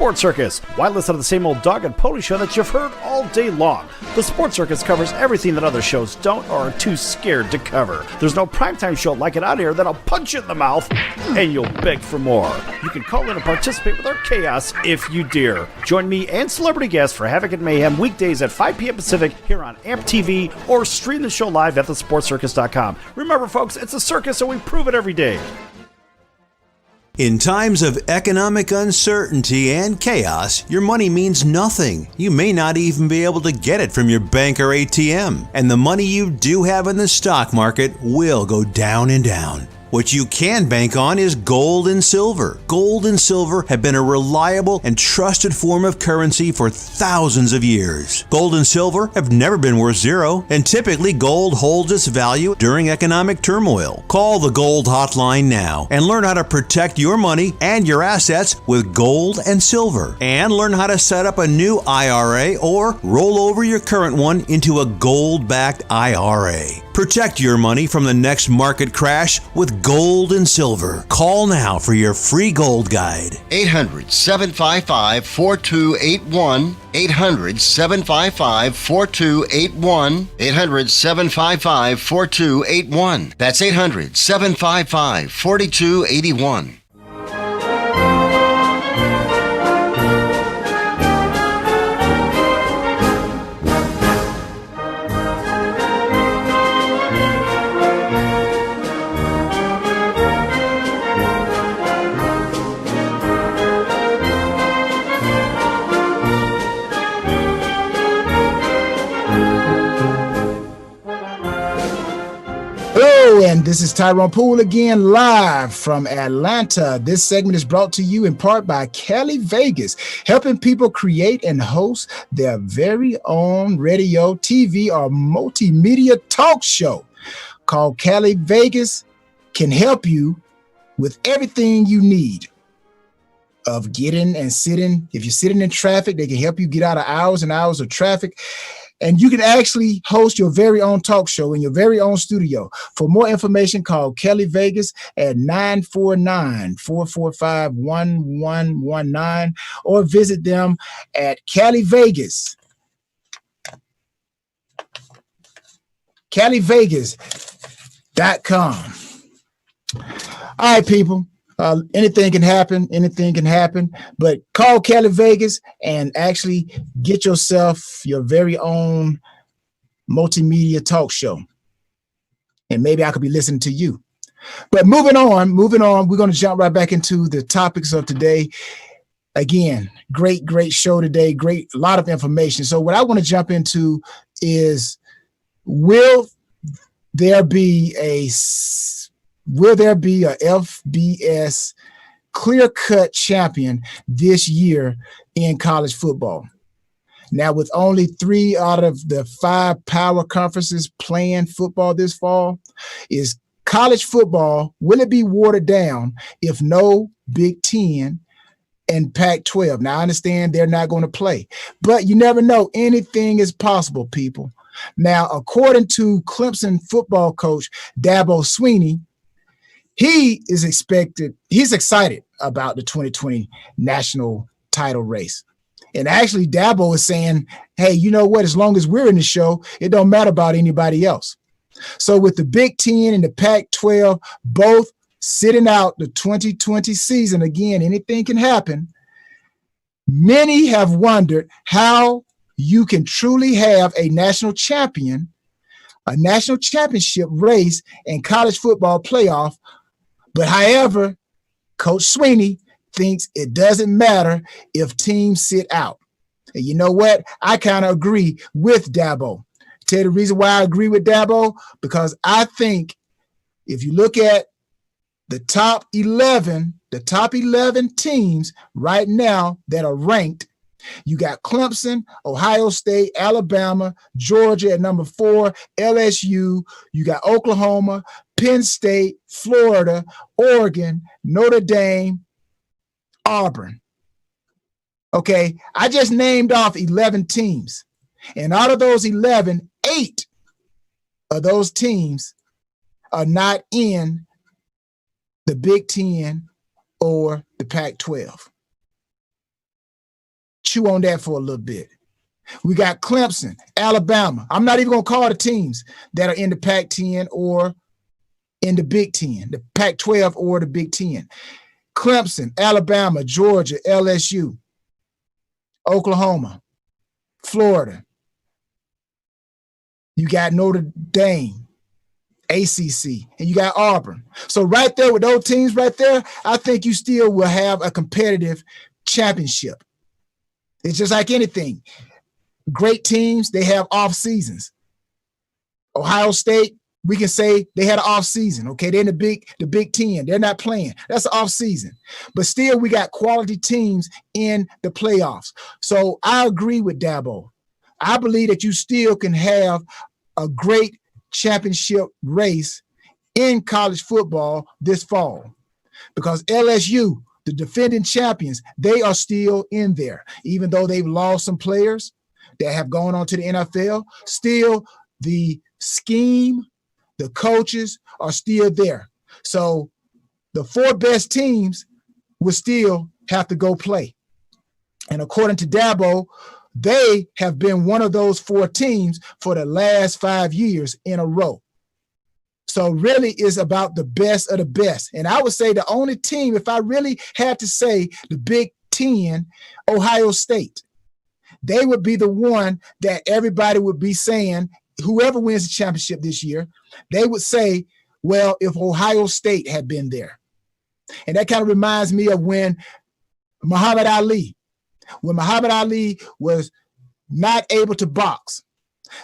Sports Circus. Why listen to the same old dog and pony show that you've heard all day long? The Sports Circus covers everything that other shows don't or are too scared to cover. There's no primetime show like it out here that'll punch you in the mouth and you'll beg for more. You can call in and participate with our chaos if you dare. Join me and celebrity guests for Havoc and Mayhem weekdays at 5 p.m. Pacific here on AAMP.TV or stream the show live at thesportscircus.com. Remember, folks, it's a circus and we prove it every day. In times of economic uncertainty and chaos, your money means nothing. You may not even be able to get it from your bank or ATM. And the money you do have in the stock market will go down and down. What you can bank on is gold and silver. Gold and silver have been a reliable and trusted form of currency for thousands of years. Gold and silver have never been worth zero, and typically gold holds its value during economic turmoil. Call the Gold Hotline now and learn how to protect your money and your assets with gold and silver. And learn how to set up a new IRA or roll over your current one into a gold-backed IRA. Protect your money from the next market crash with gold and silver. Call now for your free gold guide. 800-755-4281. 800-755-4281. 800-755-4281. That's 800-755-4281. And this is Tyrone Poole again, live from Atlanta. This segment is brought to you in part by Cali Vegas, helping people create and host their very own radio, TV, or multimedia talk show. Called Cali Vegas can help you with everything you need of getting and sitting. If you're sitting in traffic, they can help you get out of hours and hours of traffic. And you can actually host your very own talk show in your very own studio. For more information, call Kelly Vegas at 949-445-1119 or visit them at Cali Vegas. CaliVegas.com. All right, people. Anything can happen. But call Cali Vegas and actually get yourself your very own multimedia talk show. And maybe I could be listening to you. But moving on, we're going to jump right back into the topics of today. Again, great show today. A lot of information. So what I want to jump into is, will there be a FBS clear-cut champion this year in college football? Now, with only 3 out of the 5 power conferences playing football this fall, is college football, will it be watered down if no Big Ten and Pac-12? Now, I understand they're not going to play, but you never know. Anything is possible, people. Now, according to Clemson football coach Dabo Swinney, he's excited about the 2020 national title race. And actually, Dabo is saying, hey, you know what? As long as we're in the show, it don't matter about anybody else. So with the Big Ten and the Pac-12 both sitting out the 2020 season, again, anything can happen. Many have wondered how you can truly have a national championship race and college football playoff. But however, Coach Swinney thinks it doesn't matter if teams sit out. And you know what? I kind of agree with Dabo. Tell you the reason why I agree with Dabo, because I think if you look at the top 11 teams right now that are ranked, you got Clemson, Ohio State, Alabama, Georgia at number 4, LSU, you got Oklahoma, Penn State, Florida, Oregon, Notre Dame, Auburn. Okay, I just named off 11 teams. And out of those 11, 8 of those teams are not in the Big Ten or the Pac-12. chew on that for a little bit. We got Clemson, Alabama. I'm not even going to call the teams that are in the Pac-10 or in the Big Ten, the Pac-12 or the Big Ten. Clemson, Alabama, Georgia, LSU, Oklahoma, Florida. You got Notre Dame, ACC, and you got Auburn. So right there with those teams right there, I think you still will have a competitive championship. It's just like anything. Great teams, they have off seasons. Ohio State, we can say they had an off season. Okay, they're in the Big Ten. They're not playing. That's an off season. But still, we got quality teams in the playoffs. So I agree with Dabo. I believe that you still can have a great championship race in college football this fall, because LSU, the defending champions, they are still in there. Even though they've lost some players that have gone on to the NFL, still the scheme, the coaches are still there. So the 4 best teams will still have to go play. And according to Dabo, they have been one of those 4 teams for the last 5 years in a row. So really it's about the best of the best. And I would say the only team, if I really had to say the Big Ten, Ohio State, they would be the one that everybody would be saying, whoever wins the championship this year, they would say, well, if Ohio State had been there. And that kind of reminds me of when Muhammad Ali was not able to box,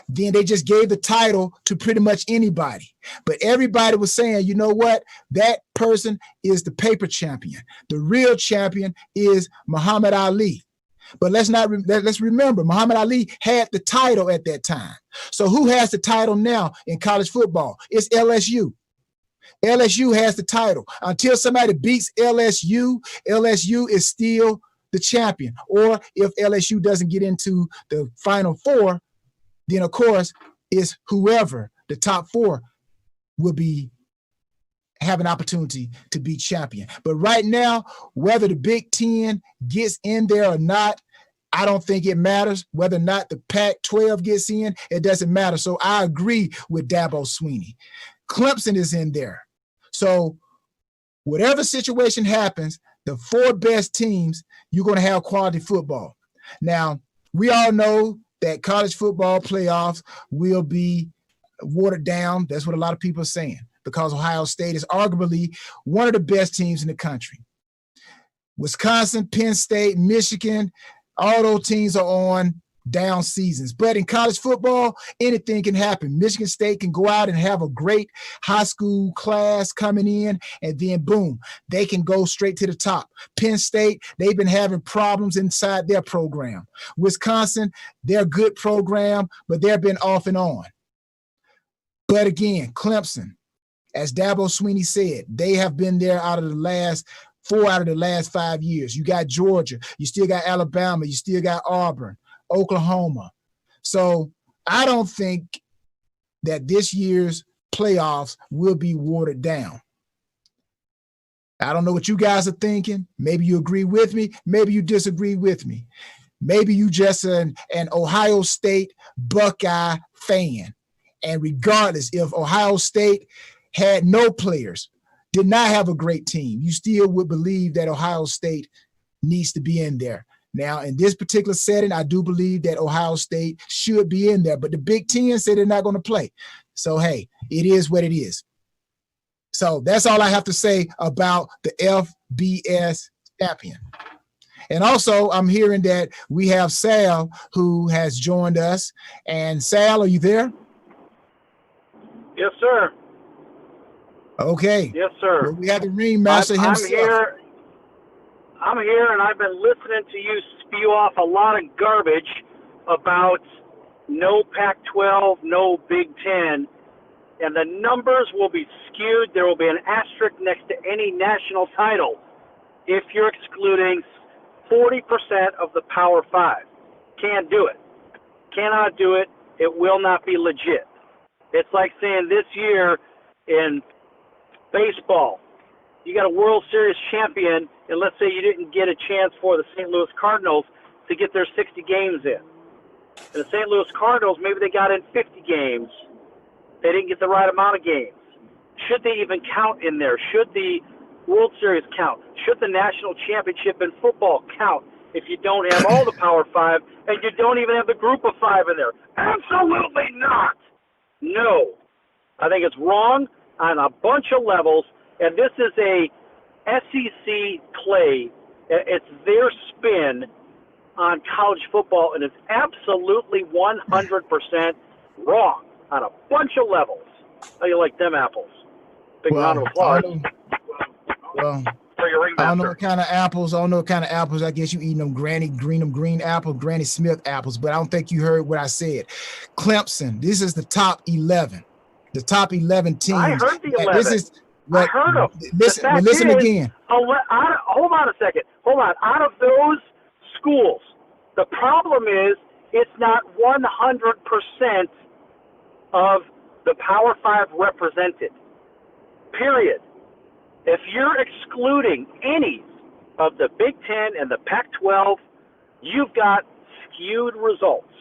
then they just gave the title to pretty much anybody. But everybody was saying, you know what? That person is the paper champion. The real champion is Muhammad Ali. But let's remember, Muhammad Ali had the title at that time. So who has the title now in college football? It's LSU. LSU has the title. Until somebody beats LSU, LSU is still the champion. Or if LSU doesn't get into the Final Four, then of course it's whoever the top 4 will be have an opportunity to be champion. But right now, whether the Big Ten gets in there or not, I don't think it matters. Whether or not the Pac-12 gets in, it doesn't matter. So I agree with Dabo Swinney. Clemson is in there. So whatever situation happens, the 4 best teams, you're going to have quality football. Now, we all know that college football playoffs will be watered down. That's what a lot of people are saying, because Ohio State is arguably one of the best teams in the country. Wisconsin, Penn State, Michigan, all those teams are on down seasons. But in college football, anything can happen. Michigan State can go out and have a great high school class coming in, and then boom, they can go straight to the top. Penn State, they've been having problems inside their program. Wisconsin, they're a good program, but they've been off and on. But again, Clemson, as Dabo Swinney said, they have been there out of the last 4 out of the last 5 years. You got Georgia, you still got Alabama, you still got Auburn, Oklahoma. So I don't think that this year's playoffs will be watered down. I don't know what you guys are thinking. Maybe you agree with me. Maybe you disagree with me. Maybe you just an Ohio State Buckeye fan. And regardless if Ohio State had no players, did not have a great team, you still would believe that Ohio State needs to be in there. Now, in this particular setting, I do believe that Ohio State should be in there, but the Big Ten said they're not going to play. So, hey, it is what it is. So that's all I have to say about the FBS champion. And also, I'm hearing that we have Sal who has joined us. And Sal, are you there? Yes, sir. Okay. Yes, sir. Well, we have the ringmaster himself. I'm here, and I've been listening to you spew off a lot of garbage about no Pac-12, no Big Ten, and the numbers will be skewed. There will be an asterisk next to any national title if you're excluding 40% of the Power 5. Can't do it. Cannot do it. It will not be legit. It's like saying this year in baseball, you got a World Series champion, and let's say you didn't get a chance for the St. Louis Cardinals to get their 60 games in. And the St. Louis Cardinals, maybe they got in 50 games. They didn't get the right amount of games. Should they even count in there? Should the World Series count? Should the national championship in football count if you don't have all the Power Five and you don't even have the Group of Five in there? Absolutely not. No. I think it's wrong on a bunch of levels, and this is a SEC play. It's their spin on college football, and it's absolutely 100% wrong on a bunch of levels. How you like them apples? Big round of applause. For your ringmaster. I don't know what kind of apples. I guess you eating them Granny apples, Granny Smith apples, but I don't think you heard what I said. Clemson, this is the top 11. The top 11 teams. I heard the 11. I heard them. Listen again. Hold on a second. Hold on. Out of those schools, the problem is it's not 100% of the Power Five represented. Period. If you're excluding any of the Big Ten and the Pac-12, you've got skewed results.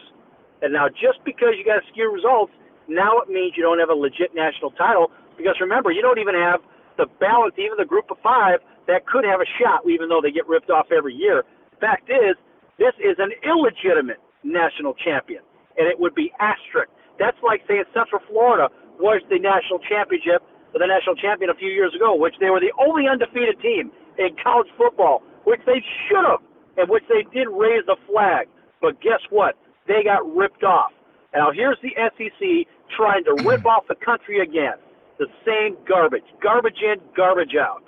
And now just because you got skewed results, now it means you don't have a legit national title, because remember, you don't even have the balance, even the Group of Five, that could have a shot, even though they get ripped off every year. Fact is, this is an illegitimate national champion, and it would be asterisk. That's like saying Central Florida was the national championship, or the national champion a few years ago, which they were the only undefeated team in college football, which they should have, and which they did raise the flag. But guess what? They got ripped off. Now here's the SEC trying to rip off the country again. The same garbage. Garbage in, garbage out.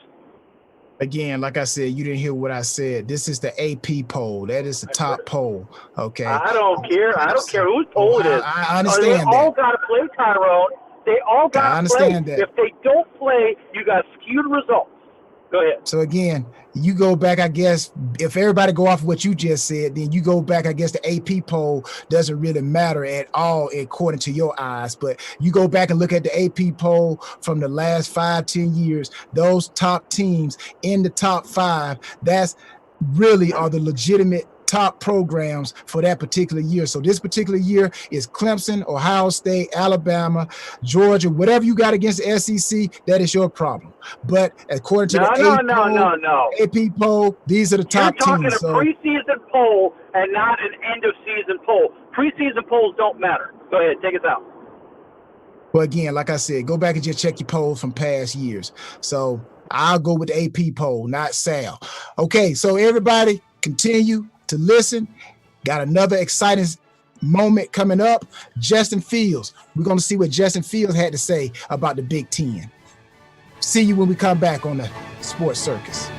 Again, like I said, you didn't hear what I said. This is the AP poll. That is the top poll. Okay. I don't care. I don't care whose poll it is. I understand that. They all got to play, Tyrone. They all got to play. That. If they don't play, you got skewed results. Go ahead. So again, you go back, I guess, if everybody go off of what you just said, then you go back, I guess the AP poll doesn't really matter at all according to your eyes. But you go back and look at the AP poll from the last 5-10 years, those top teams in the top 5, that's really are the legitimate top programs for that particular year. So this particular year is Clemson, Ohio State, Alabama, Georgia, whatever you got against the SEC, that is your problem. But according to the AP poll, these are the top teams. You're talking a preseason poll and not an end of season poll. Preseason polls don't matter. Go ahead, take us out. Well, again, like I said, go back and just check your polls from past years. So I'll go with the AP poll, not Sal. Okay, so everybody continue to listen. Got another exciting moment coming up. Justin Fields. We're going to see what Justin Fields had to say about the Big Ten. See you when we come back on the Sports Circus.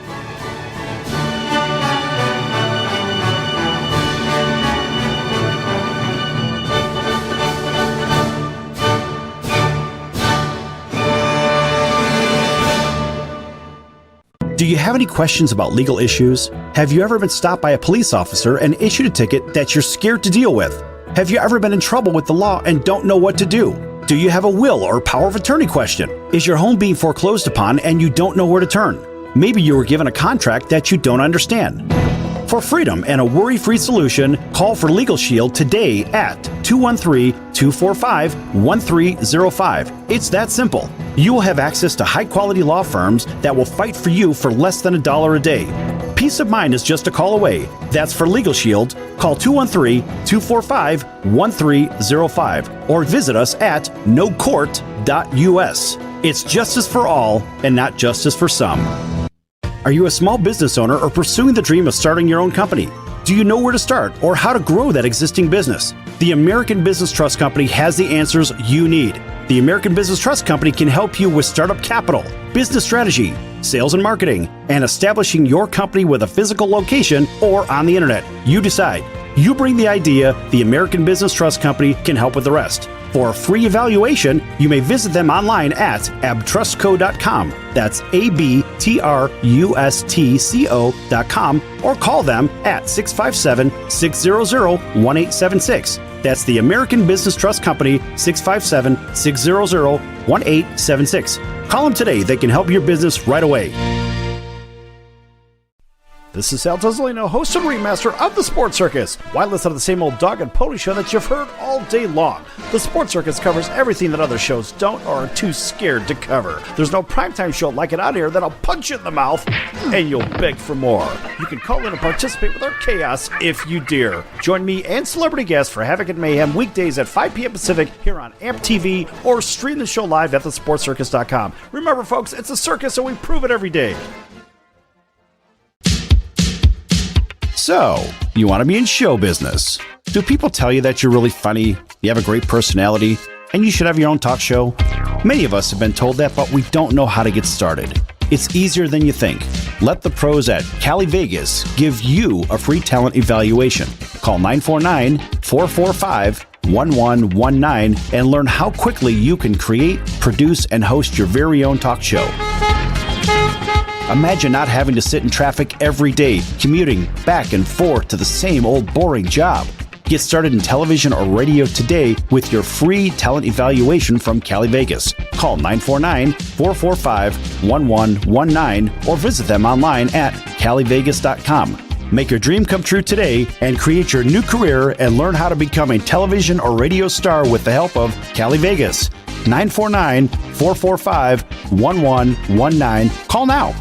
Do you have any questions about legal issues? Have you ever been stopped by a police officer and issued a ticket that you're scared to deal with? Have you ever been in trouble with the law and don't know what to do? Do you have a will or power of attorney question? Is your home being foreclosed upon and you don't know where to turn? Maybe you were given a contract that you don't understand. For freedom and a worry-free solution, call for Legal Shield today at 213-245-1305. It's that simple. You will have access to high-quality law firms that will fight for you for less than $1 a day. Peace of mind is just a call away. That's for Legal Shield. Call 213-245-1305 or visit us at nocourt.us. It's justice for all and not justice for some. Are you a small business owner or pursuing the dream of starting your own company? Do you know where to start or how to grow that existing business? The American Business Trust Company has the answers you need. The American Business Trust Company can help you with startup capital, business strategy, sales and marketing, and establishing your company with a physical location or on the internet. You decide. You bring the idea, the American Business Trust Company can help with the rest. For a free evaluation, you may visit them online at abtrustco.com. That's ABTRUSTCO.com or call them at 657-600-1876. That's the American Business Trust Company, 657-600-1876. Call them today. They can help your business right away. This is Sal Tuzolino, host and remaster of the Sports Circus. Why listen to the same old dog and pony show that you've heard all day long? The Sports Circus covers everything that other shows don't or are too scared to cover. There's no primetime show like it out here that'll punch you in the mouth and you'll beg for more. You can call in and participate with our chaos if you dare. Join me and celebrity guests for Havoc and Mayhem weekdays at 5 p.m. Pacific here on AAMP.TV or stream the show live at thesportscircus.com. Remember, folks, it's a circus, so we prove it every day. So, you want to be in show business. Do people tell you that you're really funny, you have a great personality, and you should have your own talk show? Many of us have been told that, but we don't know how to get started. It's easier than you think. Let the pros at Cali Vegas give you a free talent evaluation. Call 949-445-1119 and learn how quickly you can create, produce, and host your very own talk show. Imagine not having to sit in traffic every day, commuting back and forth to the same old boring job. Get started in television or radio today with your free talent evaluation from Cali Vegas. Call 949-445-1119 or visit them online at calivegas.com. Make your dream come true today and create your new career and learn how to become a television or radio star with the help of Cali Vegas. 949-445-1119. Call now.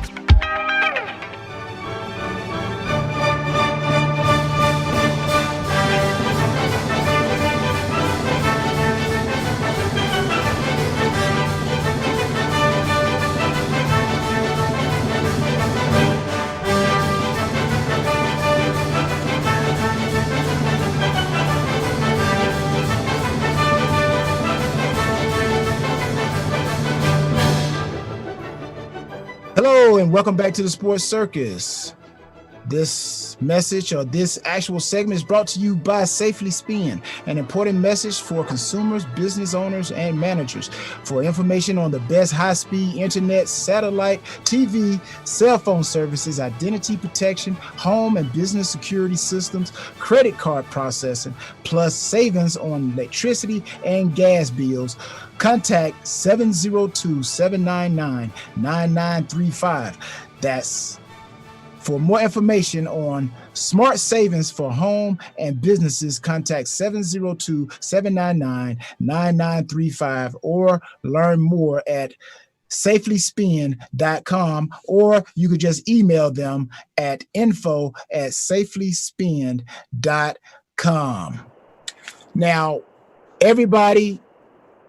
Hello and welcome back to the Sports Circus. This message or this actual segment is brought to you by Safely Spin, an important message for consumers, business owners, and managers. For information on the best high-speed internet, satellite, TV, cell phone services, identity protection, home and business security systems, credit card processing, plus savings on electricity and gas bills, contact 702-799-9935. That's for more information on smart savings for home and businesses, contact 702-799-9935 or learn more at safelyspin.com, or you could just email them at info@safelyspin.com. Now, everybody,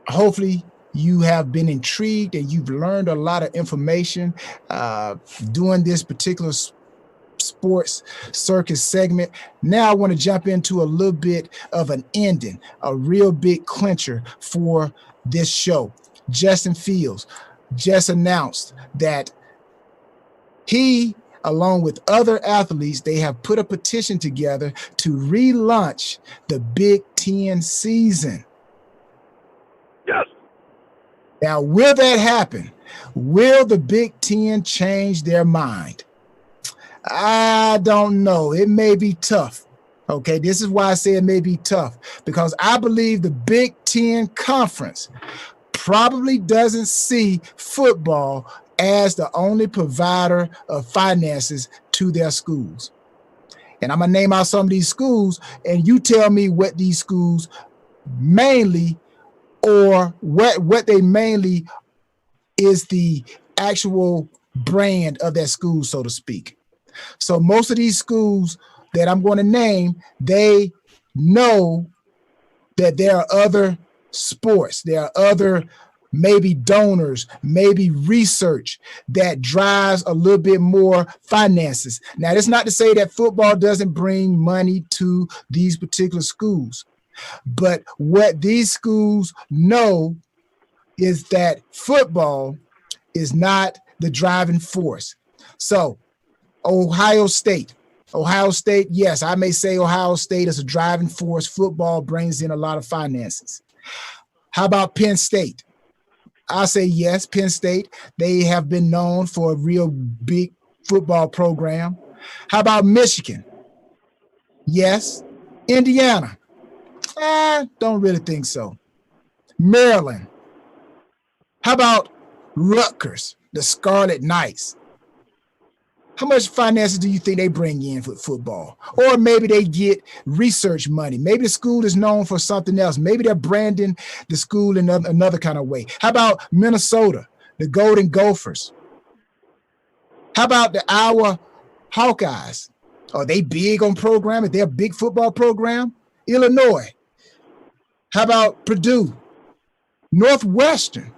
hopefully you have been intrigued and you've learned a lot of information doing this particular Sports Circus segment. Now I want to jump into a little bit of an ending, a real big clincher for this show. Justin Fields just announced that he, along with other athletes, they have put a petition together to relaunch the Big Ten season. Yes. Now, will that happen? Will the Big Ten change their mind? I don't know. It may be tough. Okay, this is why I say it may be tough, because I believe the Big Ten Conference probably doesn't see football as the only provider of finances to their schools. And I'm going to name out some of these schools, and you tell me what these schools mainly, or what they mainly is the actual brand of that school, so to speak. So most of these schools that I'm going to name, they know that there are other sports, there are other maybe donors, maybe research that drives a little bit more finances. Now, that's not to say that football doesn't bring money to these particular schools, but what these schools know is that football is not the driving force. So Ohio State, yes, I may say Ohio State is a driving force. Football brings in a lot of finances. How about Penn State? I say yes, Penn State. They have been known for a real big football program. How about Michigan? Yes. Indiana? Don't really think so. Maryland? How about Rutgers, the Scarlet Knights? How much finances do you think they bring in for football? Or maybe they get research money. Maybe the school is known for something else. Maybe they're branding the school in another kind of way. How about Minnesota, the Golden Gophers? How about the Iowa Hawkeyes? Are they big on programming? They're a big football program. Illinois. How about Purdue? Northwestern.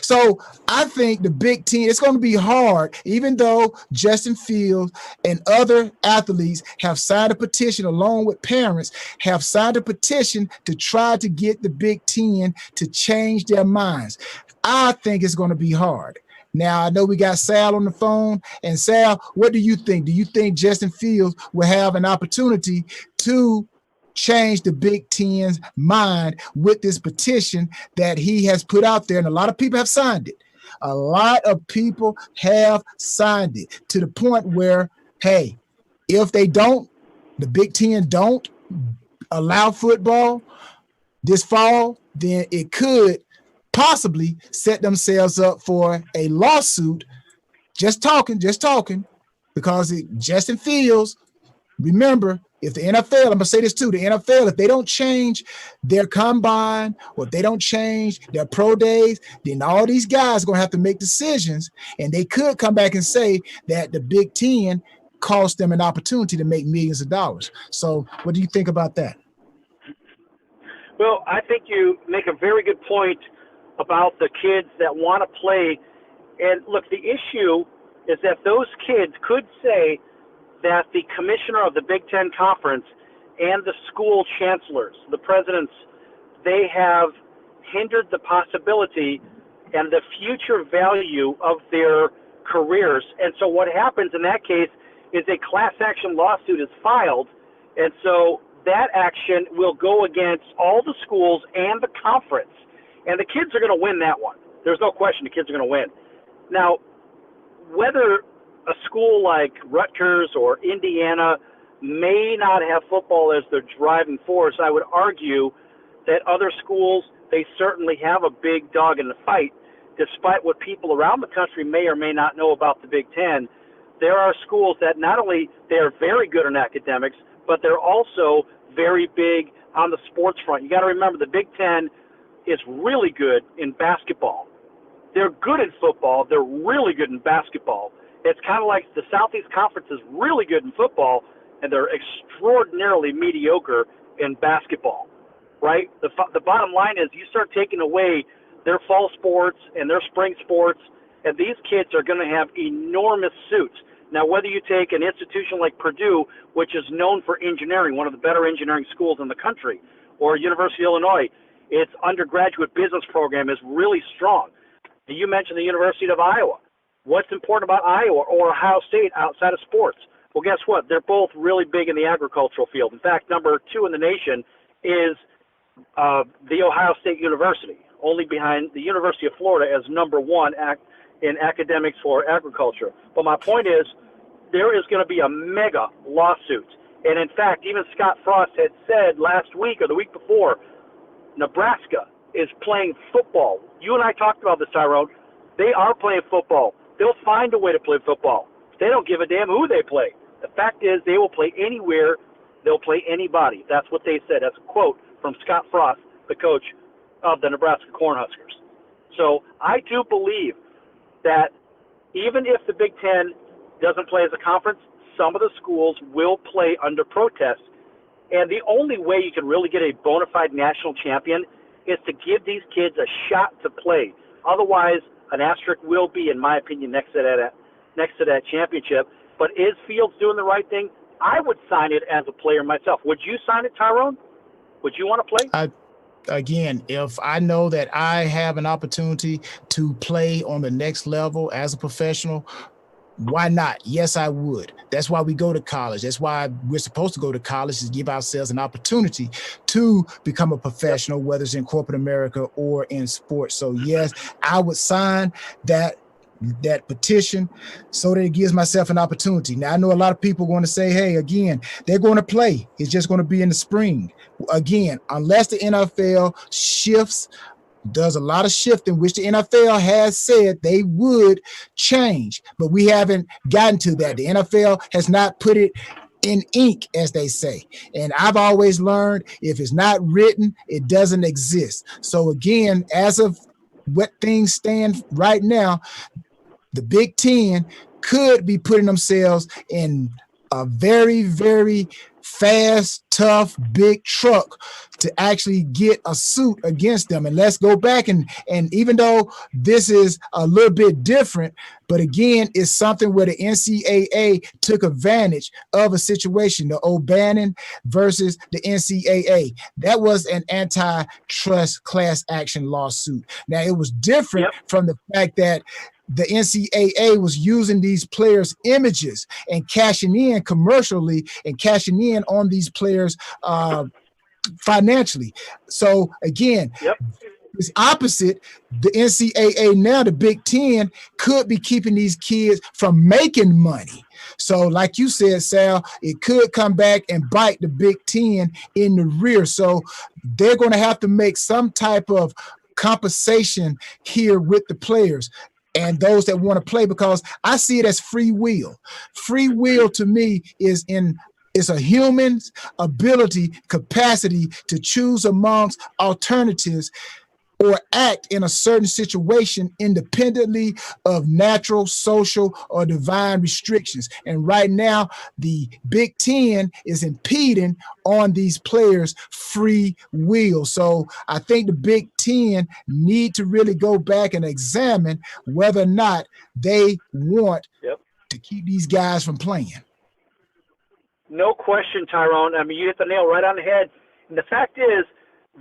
So I think the Big Ten, it's going to be hard, even though Justin Fields and other athletes have signed a petition, along with parents, have signed a petition to try to get the Big Ten to change their minds. I think it's going to be hard. Now, I know we got Sal on the phone. And Sal, what do you think? Do you think Justin Fields will have an opportunity to change the Big Ten's mind with this petition that he has put out there? And a lot of people have signed it. A lot of people have signed it to the point where, hey, if they don't, the Big Ten don't allow football this fall, then it could possibly set themselves up for a lawsuit. Just talking, because Justin Fields, remember, if the NFL, I'm going to say this too, the NFL, if they don't change their combine or if they don't change their pro days, then all these guys are going to have to make decisions, and they could come back and say that the Big Ten cost them an opportunity to make millions of dollars. So what do you think about that? Well, I think you make a very good point about the kids that want to play. And look, the issue is that those kids could say that the commissioner of the Big Ten Conference and the school chancellors, the presidents, they have hindered the possibility and the future value of their careers. And so what happens in that case is a class action lawsuit is filed, and so that action will go against all the schools and the conference. And the kids are going to win that one. There's no question the kids are going to win. Now, whether a school like Rutgers or Indiana may not have football as their driving force, I would argue that other schools, they certainly have a big dog in the fight. Despite what people around the country may or may not know about the Big Ten, there are schools that not only they are very good in academics, but they're also very big on the sports front. You got to remember the Big Ten is really good in basketball. They're good in football. They're really good in basketball. It's kind of like the Southeast Conference is really good in football, and they're extraordinarily mediocre in basketball, right? The bottom line is you start taking away their fall sports and their spring sports, and these kids are going to have enormous suits. Now, whether you take an institution like Purdue, which is known for engineering, one of the better engineering schools in the country, or University of Illinois, its undergraduate business program is really strong. You mentioned the University of Iowa. What's important about Iowa or Ohio State outside of sports? Well, guess what? They're both really big in the agricultural field. In fact, number 2 in the nation is the Ohio State University, only behind the University of Florida as number 1 in academics for agriculture. But my point is, there is going to be a mega lawsuit. And in fact, even Scott Frost had said last week or the week before, Nebraska is playing football. You and I talked about this, Tyrone. They are playing football. They'll find a way to play football. They don't give a damn who they play. The fact is they will play anywhere. They'll play anybody. That's what they said. That's a quote from Scott Frost, the coach of the Nebraska Cornhuskers. So I do believe that even if the Big Ten doesn't play as a conference, some of the schools will play under protest. And the only way you can really get a bona fide national champion is to give these kids a shot to play. Otherwise, an asterisk will be, in my opinion, next to that championship. But is Fields doing the right thing? I would sign it as a player myself. Would you sign it, Tyrone? Would you want to play? Again, if I know that I have an opportunity to play on the next level as a professional, why not? Yes, I would. That's why we go to college. That's why we're supposed to go to college, is give ourselves an opportunity to become a professional, whether it's in corporate America or in sports. So yes, I would sign that petition so that it gives myself an opportunity. Now, I know a lot of people going to say, hey, again, they're going to play. It's just going to be in the spring. Again, unless the NFL shifts does a lot of shifting, which the NFL has said they would change, but we haven't gotten to that. The NFL has not put it in ink, as they say. And I've always learned if it's not written, it doesn't exist. So again, as of what things stand right now, the Big Ten could be putting themselves in a very, very fast, tough, big truck to actually get a suit against them. And let's go back and even though this is a little bit different, but again, it's something where the NCAA took advantage of a situation, the O'Bannon versus the NCAA. That was an antitrust class action lawsuit. Now, it was different from the fact that the NCAA was using these players' images and cashing in commercially and cashing in on these players financially. So again, it's opposite. The NCAA now, the Big Ten, could be keeping these kids from making money. So like you said, Sal, it could come back and bite the Big Ten in the rear. So they're going to have to make some type of compensation here with the players and those that want to play, because I see it as free will. Free will to me is a human's ability, capacity to choose amongst alternatives or act in a certain situation independently of natural, social, or divine restrictions. And right now, the Big Ten is impeding on these players' free will. So I think the Big Ten need to really go back and examine whether or not they want to keep these guys from playing. No question, Tyrone. I mean, you hit the nail right on the head. And the fact is,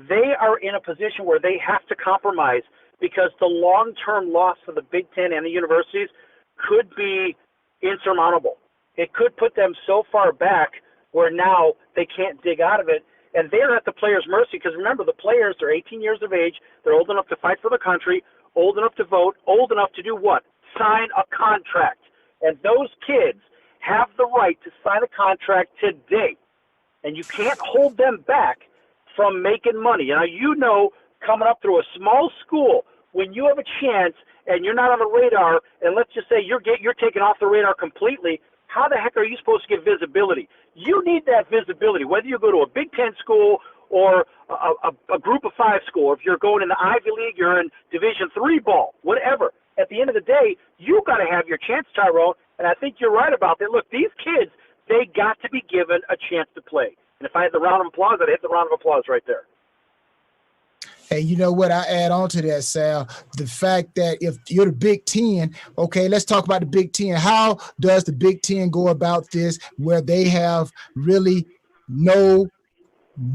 they are in a position where they have to compromise because the long-term loss for the Big Ten and the universities could be insurmountable. It could put them so far back where now they can't dig out of it, and they're at the players' mercy because remember, the players, they're 18 years of age, they're old enough to fight for the country, old enough to vote, old enough to do what? Sign a contract. And those kids have the right to sign a contract today, and you can't hold them back from making money. Now, you know, coming up through a small school, when you have a chance and you're not on the radar, and let's just say you're taken off the radar completely, how the heck are you supposed to get visibility? You need that visibility, whether you go to a Big Ten school or a Group of 5 school, if you're going in the Ivy League, you're in Division III ball, whatever. At the end of the day, you got to have your chance, Tyrone, and I think you're right about that. Look, these kids, they got to be given a chance to play. And if I had the round of applause, I'd hit the round of applause right there. Hey, you know what? I add on to that, Sal, the fact that if you're the Big Ten, okay, let's talk about the Big Ten. How does the Big Ten go about this where they have really no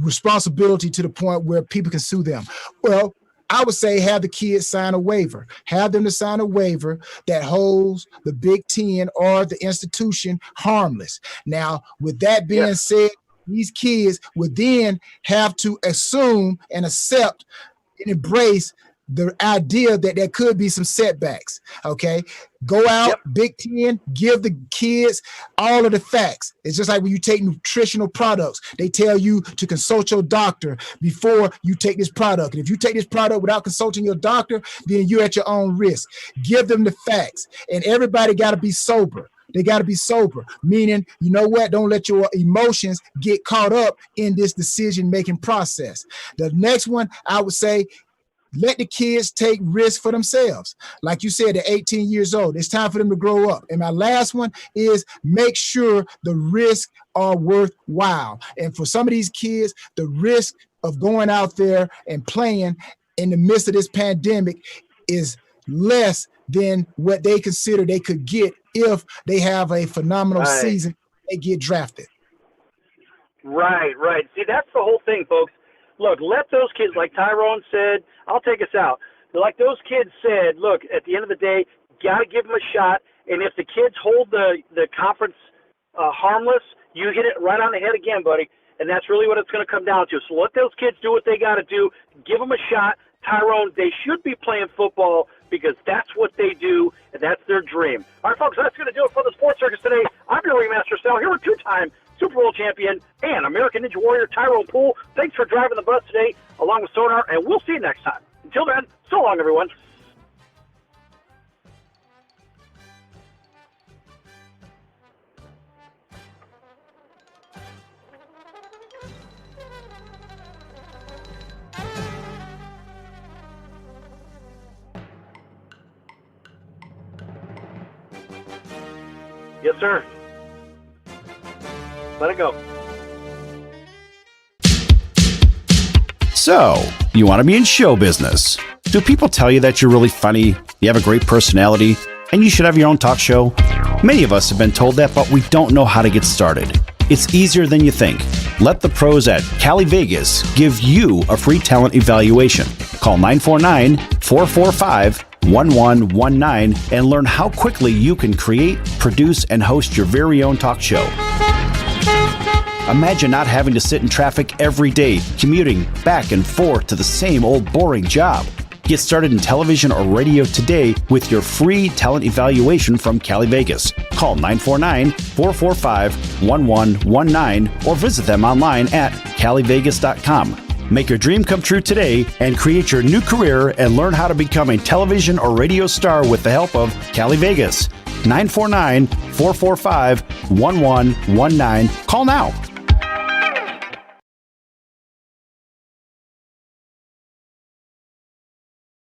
responsibility to the point where people can sue them? Well, I would say have the kids sign a waiver. Have them to sign a waiver that holds the Big Ten or the institution harmless. Now, with that being said, these kids would then have to assume and accept and embrace the idea that there could be some setbacks, okay? Go out, Big Ten, give the kids all of the facts. It's just like when you take nutritional products. They tell you to consult your doctor before you take this product. And if you take this product without consulting your doctor, then you're at your own risk. Give them the facts. And everybody got to be sober. They got to be sober, meaning, you know what? Don't let your emotions get caught up in this decision-making process. The next one, I would say, let the kids take risks for themselves. Like you said, they're 18 years old. It's time for them to grow up. And my last one is make sure the risks are worthwhile. And for some of these kids, the risk of going out there and playing in the midst of this pandemic is less than what they consider they could get if they have a phenomenal season, they get drafted. Right. See, that's the whole thing, folks. Look, let those kids, like Tyrone said, I'll take us out. Like those kids said, look, at the end of the day, got to give them a shot. And if the kids hold the conference harmless, you hit it right on the head again, buddy. And that's really what it's going to come down to. So let those kids do what they got to do. Give them a shot. Tyrone, they should be playing football because that's what they do, and that's their dream. All right, folks, that's going to do it for the Sports Circus today. I'm your ringmaster, Sal, here with two-time Super Bowl champion and American Ninja Warrior Tyrone Poole. Thanks for driving the bus today along with Sonar, and we'll see you next time. Until Until then, so long, everyone. Yes, sir. Let it go. So, you want to be in show business. Do people tell you that you're really funny, you have a great personality, and you should have your own talk show? Many of us have been told that, but we don't know how to get started. It's easier than you think. Let the pros at Cali Vegas give you a free talent evaluation. Call 949-445-1119 and learn how quickly you can create, produce, and host your very own talk show. Imagine not having to sit in traffic every day, commuting back and forth to the same old boring job. Get started in television or radio today with your free talent evaluation from Cali Vegas. Call 949-445-1119 or visit them online at calivegas.com. Make your dream come true today and create your new career and learn how to become a television or radio star with the help of Cali Vegas. 949-445-1119. Call now.